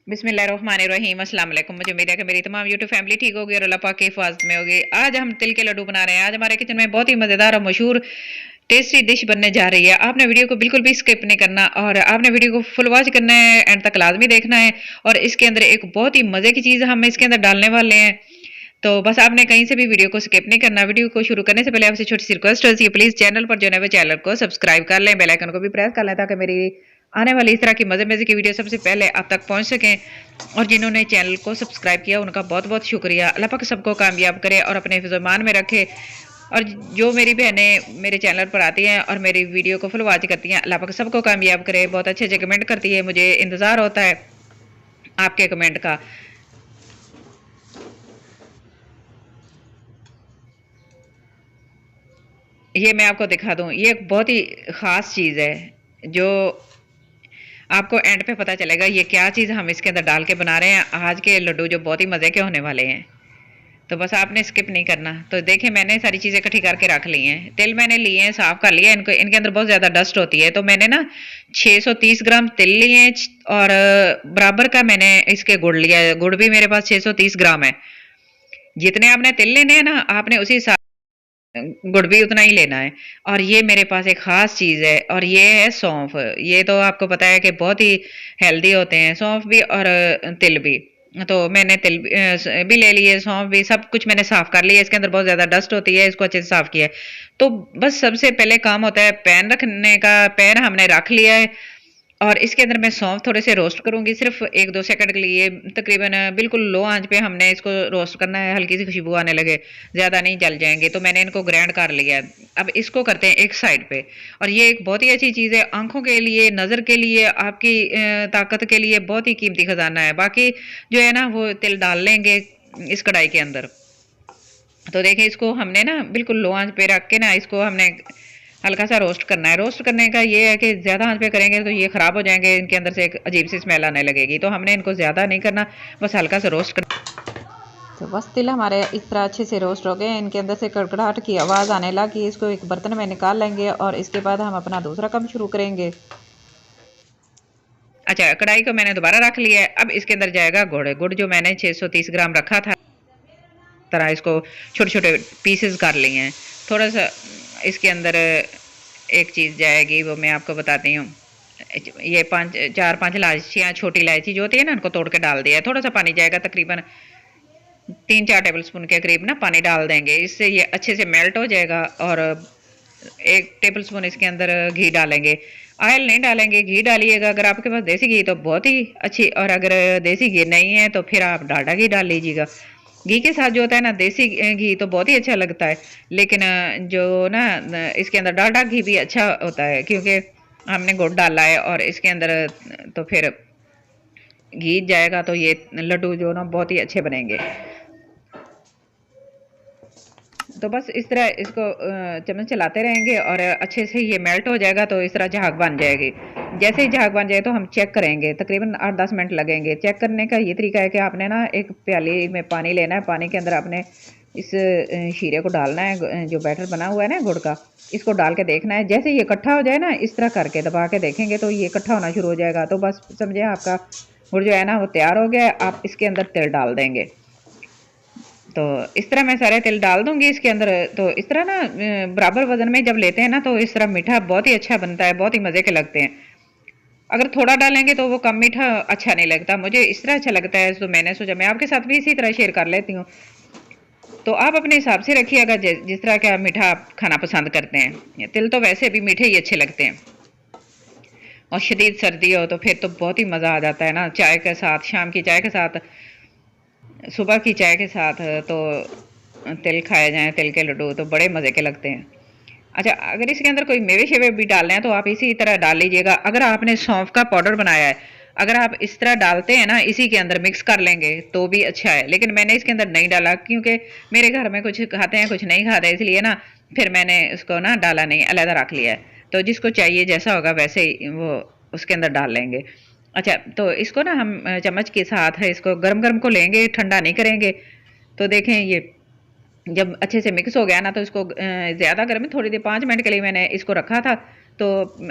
बिस्मिल्लाहिर्रहमानिर्रहीम अस्सलाम वालेकुम। मुझे उम्मीद है कि मेरी तमाम यूट्यूब फैमिली ठीक होगी और अल्लाह पाक की हिफाजत में होगी। आज हम तिल के लड्डू बना रहे हैं। आज हमारे किचन में बहुत ही मज़ेदार और मशहूर टेस्टी डिश बनने जा रही है। आपने वीडियो को बिल्कुल भी स्किप नहीं करना और आपने वीडियो को फुल वॉच करना है, एंड तक लाजमी देखना है। और इसके अंदर एक बहुत ही मज़े की चीज़ हम इसके अंदर डालने वाले हैं, तो बस आपने कहीं से भी वीडियो को स्किप नहीं करना। वीडियो को शुरू करने से पहले आपसे छोटी सी रिक्वेस्ट होती है, प्लीज चैनल पर जो है चैनल को सब्सक्राइब कर लें, बेल आइकन को भी प्रेस कर लें ताकि मेरी आने वाली इस तरह की मजे मजे की वीडियो सबसे पहले आप तक पहुंच सकें। और जिन्होंने चैनल को सब्सक्राइब किया उनका बहुत बहुत शुक्रिया। अल्लाह पाक सबको कामयाब करे और अपने हिफ्ज़-ओ-मान में रखे। और जो मेरी बहनें मेरे चैनल पर आती हैं और मेरी वीडियो को फुल वॉच करती हैं, अल्लाह पाक सबको कामयाब करे। बहुत अच्छे अच्छे कमेंट करती है, मुझे इंतज़ार होता है आपके कमेंट का। ये मैं आपको दिखा दूं, ये एक बहुत ही ख़ास चीज़ है जो आपको एंड पे पता चलेगा ये क्या चीज़ हम इसके अंदर डाल के बना रहे हैं। आज के लड्डू जो बहुत ही मज़े के होने वाले हैं, तो बस आपने स्किप नहीं करना। तो देखिए मैंने सारी चीज़ें इकट्ठी करके रख ली हैं। तिल मैंने लिए हैं, साफ़ कर लिया। इनको इनके अंदर बहुत ज़्यादा डस्ट होती है, तो मैंने ना 630 ग्राम तिल लिए हैं और बराबर का मैंने इसके गुड़ लिया है। गुड़ भी मेरे पास 630 ग्राम है। जितने आपने तिल लेने हैं ना, आपने उसी हिसाब गुड़ भी उतना ही लेना है। और ये मेरे पास एक ख़ास चीज़ है और ये है सौंफ। ये तो आपको पता है कि बहुत ही हेल्दी होते हैं सौंफ भी और तिल भी। तो मैंने तिल भी ले लिए, सौंफ भी, सब कुछ मैंने साफ़ कर लिया। इसके अंदर बहुत ज़्यादा डस्ट होती है, इसको अच्छे से साफ़ किया है। तो बस सबसे पहले काम होता है पैन रखने का। पैन हमने रख लिया है और इसके अंदर मैं सौंफ थोड़े से रोस्ट करूंगी, सिर्फ 1-2 सेकंड के लिए। तकरीबन बिल्कुल लो आंच पे हमने इसको रोस्ट करना है, हल्की सी खुशबू आने लगे, ज़्यादा नहीं जल जाएंगे। तो मैंने इनको ग्राइंड कर लिया है। अब इसको करते हैं एक साइड पे। और ये एक बहुत ही अच्छी चीज़ है आंखों के लिए, नज़र के लिए, आपकी ताकत के लिए बहुत ही कीमती खजाना है। बाकी जो है ना वो तिल डाल लेंगे इस कढ़ाई के अंदर। तो देखिए इसको हमने ना बिल्कुल लो आंच पे रख के ना इसको हमने हल्का सा रोस्ट करना है। रोस्ट करने का ये है कि ज़्यादा आंच पे करेंगे तो ये ख़राब हो जाएंगे, इनके अंदर से एक अजीब सी स्मेल आने लगेगी। तो हमने इनको ज़्यादा नहीं करना, बस हल्का सा रोस्ट करना। तो बस तिल हमारे इस तरह अच्छे से रोस्ट हो गए, इनके अंदर से कड़कड़ाहट की आवाज़ आने लगी। इसको एक बर्तन में निकाल लेंगे और इसके बाद हम अपना दूसरा काम शुरू करेंगे। अच्छा, कढ़ाई को मैंने दोबारा रख लिया है। अब इसके अंदर जाएगा गुड़। गुड़ जो मैंने 630 ग्राम रखा था, तरह इसको छोटे छोटे पीसेस कर लिए हैं। थोड़ा सा इसके अंदर एक चीज़ जाएगी, वो मैं आपको बताती हूँ। ये 4-5 इलायचियाँ, छोटी इलायची जो होती है ना, उनको तोड़ के डाल दिया है। थोड़ा सा पानी जाएगा, तकरीबन 3-4 टेबल स्पून के करीब ना पानी डाल देंगे। इससे ये अच्छे से मेल्ट हो जाएगा। और 1 टेबल स्पून इसके अंदर घी डालेंगे। ऑयल नहीं डालेंगे, घी डालिएगा। अगर आपके पास देसी घी तो बहुत ही अच्छी, और अगर देसी घी नहीं है तो फिर आप डालडा घी डाल लीजिएगा। घी के साथ जो होता है ना देसी घी तो बहुत ही अच्छा लगता है, लेकिन जो ना इसके अंदर डालडा घी भी अच्छा होता है क्योंकि हमने गुड़ डाला है। और इसके अंदर तो फिर घी जाएगा तो ये लड्डू जो ना बहुत ही अच्छे बनेंगे। तो बस इस तरह इसको चम्मच चलाते रहेंगे और अच्छे से ये मेल्ट हो जाएगा। तो इस तरह झाग बन जाएगी। जैसे ही झाग बन जाए तो हम चेक करेंगे, तकरीबन 8-10 मिनट लगेंगे। चेक करने का ये तरीका है कि आपने ना एक प्याली में पानी लेना है। पानी के अंदर आपने इस शीरे को डालना है, जो बैटर बना हुआ है ना गुड़ का, इसको डाल के देखना है। जैसे ये इकट्ठा हो जाए ना, इस तरह करके दबा के देखेंगे तो ये इकट्ठा होना शुरू हो जाएगा। तो बस समझे आपका गुड़ जो है ना वो तैयार हो गया है। आप इसके अंदर तिल डाल देंगे। तो इस तरह मैं सारे तिल डाल दूंगी इसके अंदर। तो इस तरह ना बराबर वजन में जब लेते हैं ना तो इस तरह मीठा बहुत ही अच्छा बनता है, बहुत ही मज़े के लगते हैं। अगर थोड़ा डालेंगे तो वो कम मीठा अच्छा नहीं लगता, मुझे इस तरह अच्छा लगता है। तो मैंने सोचा मैं आपके साथ भी इसी तरह शेयर कर लेती हूँ। तो आप अपने हिसाब से रखिएगा, जिस तरह का मीठा आप खाना पसंद करते हैं। तिल तो वैसे भी मीठे ही अच्छे लगते हैं। और शदीद सर्दी हो तो फिर तो बहुत ही मज़ा आ जाता है ना, चाय के साथ, शाम की चाय के साथ, सुबह की चाय के साथ। तो तिल खाए जाएँ, तिल के लड्डू तो बड़े मज़े के लगते हैं। अच्छा, अगर इसके अंदर कोई मेवे शेवे भी डालने हैं तो आप इसी तरह डाल लीजिएगा। अगर आपने सौंफ का पाउडर बनाया है, अगर आप इस तरह डालते हैं ना, इसी के अंदर मिक्स कर लेंगे तो भी अच्छा है। लेकिन मैंने इसके अंदर नहीं डाला क्योंकि मेरे घर में कुछ खाते हैं कुछ नहीं खाते, इसलिए ना फिर मैंने उसको ना डाला नहीं, अलहदा रख लिया है। तो जिसको चाहिए जैसा होगा वैसे ही वो उसके अंदर डाल लेंगे। अच्छा, तो इसको ना हम चम्मच के साथ है इसको गरम गरम को लेंगे, ठंडा नहीं करेंगे। तो देखें ये जब अच्छे से मिक्स हो गया ना तो इसको ज़्यादा गर्म, थोड़ी देर 5 मिनट के लिए मैंने इसको रखा था। तो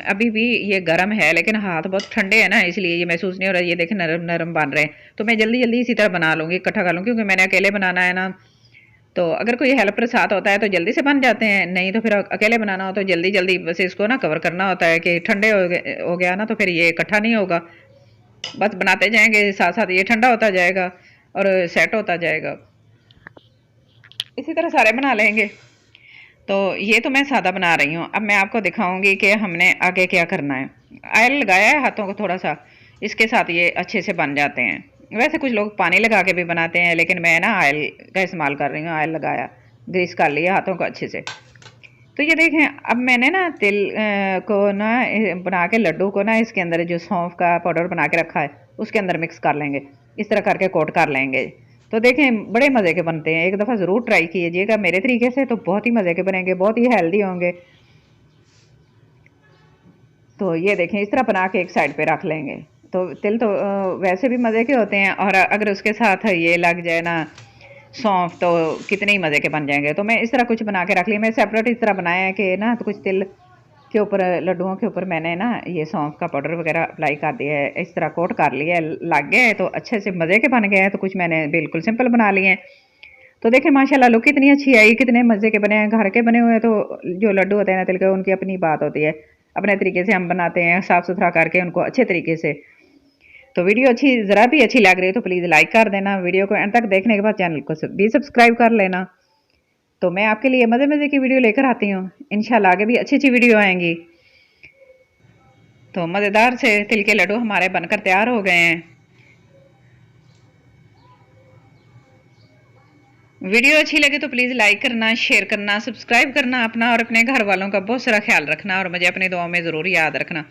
अभी भी ये गर्म है, लेकिन हाथ बहुत ठंडे हैं ना, इसलिए ये महसूस नहीं हो रहा। ये देखें नरम नरम बन रहे हैं। तो मैं जल्दी जल्दी इसी तरह बना लूँगी, इकट्ठा कर लूँगी, क्योंकि मैंने अकेले बनाना है ना। तो अगर कोई हेल्पर साथ होता है तो जल्दी से बन जाते हैं, नहीं तो फिर अकेले बनाना हो तो जल्दी जल्दी बस इसको ना कवर करना होता है कि ठंडे हो गया ना, तो फिर ये इकट्ठा नहीं होगा। बस बनाते जाएंगे, साथ साथ ये ठंडा होता जाएगा और सेट होता जाएगा। इसी तरह सारे बना लेंगे। तो ये तो मैं सादा बना रही हूँ। अब मैं आपको दिखाऊंगी कि हमने आगे क्या करना है। ऑयल लगाया है हाथों को थोड़ा सा, इसके साथ ये अच्छे से बन जाते हैं। वैसे कुछ लोग पानी लगा के भी बनाते हैं, लेकिन मैं ना ऑयल का इस्तेमाल कर रही हूँ। ऑयल लगाया, ग्रीस कर लिया हाथों को अच्छे से। तो ये देखें, अब मैंने ना तिल को ना बना के लड्डू को ना इसके अंदर जो सौंफ का पाउडर बना के रखा है उसके अंदर मिक्स कर लेंगे। इस तरह करके कोट कर लेंगे। तो देखें बड़े मज़े के बनते हैं, एक दफ़ा ज़रूर ट्राई कीजिएगा मेरे तरीके से, तो बहुत ही मज़े के बनेंगे, बहुत ही हेल्दी होंगे। तो ये देखें इस तरह बना के एक साइड पे रख लेंगे। तो तिल तो वैसे भी मज़े के होते हैं, और अगर उसके साथ ये लग जाए ना सौंफ, तो कितने ही मज़े के बन जाएंगे। तो मैं इस तरह कुछ बना के रख लिया। मैं सेपरेट इस तरह बनाया है कि ना, तो कुछ तिल के ऊपर, लड्डुओं के ऊपर मैंने ना ये सौंफ का पाउडर वगैरह अप्लाई कर दिया है, इस तरह कोट कर लिया है, लग गया है तो अच्छे से मज़े के बन गए हैं। तो कुछ मैंने बिल्कुल सिंपल बना लिए हैं। तो देखें माशाल्लाह लुक कितनी अच्छी आई, कितने मज़े के बने हैं। घर के बने हुए हैं तो जो लड्डू होते हैं ना तिल के, उनकी अपनी बात होती है, अपने तरीके से हम बनाते हैं साफ़ सुथरा करके उनको अच्छे तरीके से। तो वीडियो अच्छी, ज़रा भी अच्छी लग रही है तो प्लीज़ लाइक कर देना। वीडियो को एंड तक देखने के बाद चैनल को भी सब्सक्राइब कर लेना। तो मैं आपके लिए मज़े मज़े की वीडियो लेकर आती हूँ। इंशाल्लाह आगे भी अच्छी अच्छी वीडियो आएंगी। तो मज़ेदार से तिल के लड्डू हमारे बनकर तैयार हो गए हैं। वीडियो अच्छी लगे तो प्लीज़ लाइक करना, शेयर करना, सब्सक्राइब करना अपना और अपने घर वालों का बहुत सारा ख्याल रखना, और मुझे अपनी दुआओं में ज़रूर याद रखना।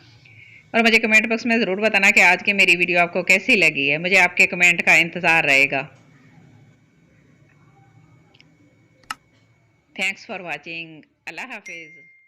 और मुझे कमेंट बॉक्स में ज़रूर बताना कि आज की मेरी वीडियो आपको कैसी लगी है। मुझे आपके कमेंट का इंतज़ार रहेगा। Thanks for watching. अल्लाह हाफिज़।